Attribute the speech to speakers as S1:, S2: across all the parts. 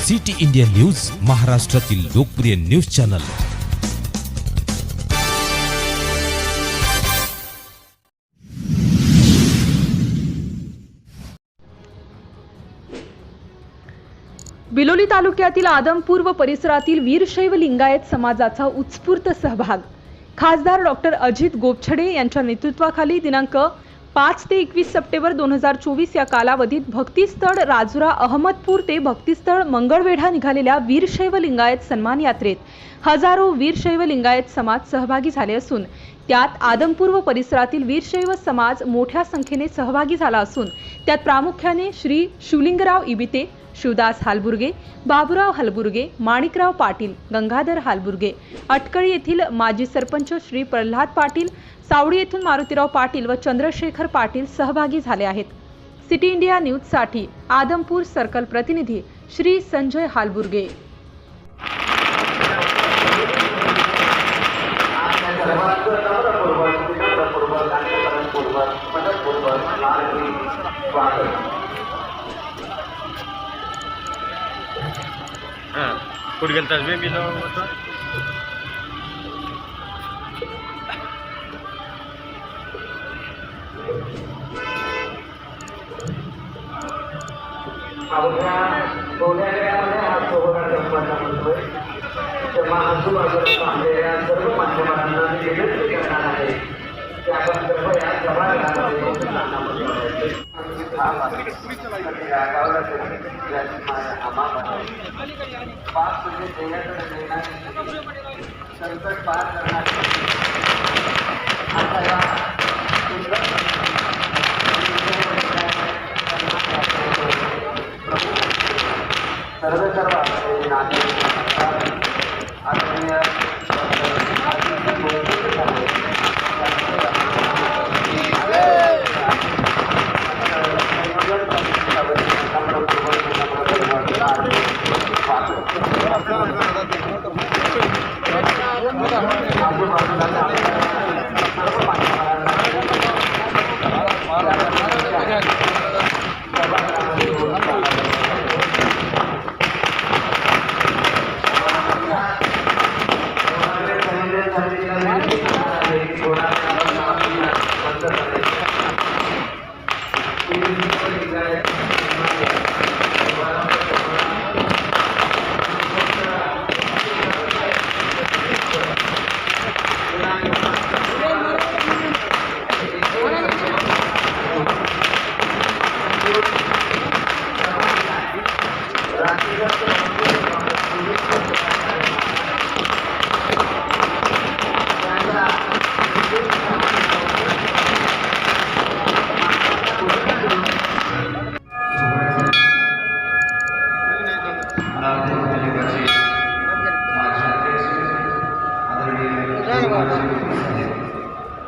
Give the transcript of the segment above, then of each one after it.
S1: City India news, महाराष्ट्रातील लोकप्रिय news channel.
S2: Biloli तालुक्यातील आदमपूर व परिसरातील वीरशैव लिंगायत समाजाचा उत्स्फूर्त सहभाग। खासदार डॉक्टर अजित गोपछडे यांच्या नेतृत्वाखाली दिनांक 5 ते 21 सप्टेंबर 2024 या कालावधीत भक्तिस्थळ राजुरा अहमदपूर ते भक्तिस्थळ मंगळवेढा निघालेल्या वीरशैव लिंगायत सन्मान यात्रेत हजारो वीरशैव लिंगायत समाज सहभागी झाले असून त्यात आदमपूर व परिसरातील वीरशैव समाज मोठ्या संख्येने सहभागी झाला असून त्यात प्रामुख्याने श्री शिवलिंगराव इबिते, शिवदास हालबुर्गे, बाबुराव हालबुर्गे, माणिकराव पाटील, गंगाधर हालबुर्गे, अटकळी येथील माजी सरपंच श्री प्रल्हाद पाटील, सावडी येथून मारुतीराव पाटील व चंद्रशेखर पाटील सहभागी झाले आहेत। सिटी इंडिया न्यूज साठी आदमपूर सर्कल प्रतिनिधी श्री संजय हालबुर्गे।
S3: कुठे गेलतास बे? मी जाऊन होतो
S4: सर्व माध्यमांना विनंती करणार आहे की आपण सर्व या संकट पार करण्यासाठी सर्व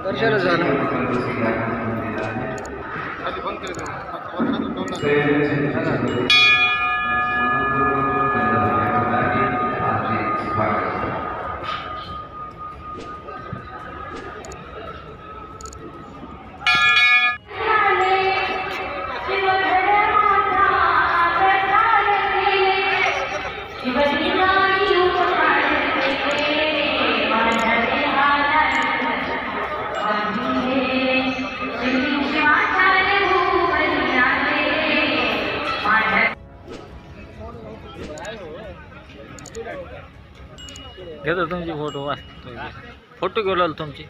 S4: दर्शन झालं।
S3: घेतो तुमची फोटो, फोटो घेऊ लागलो तुमची।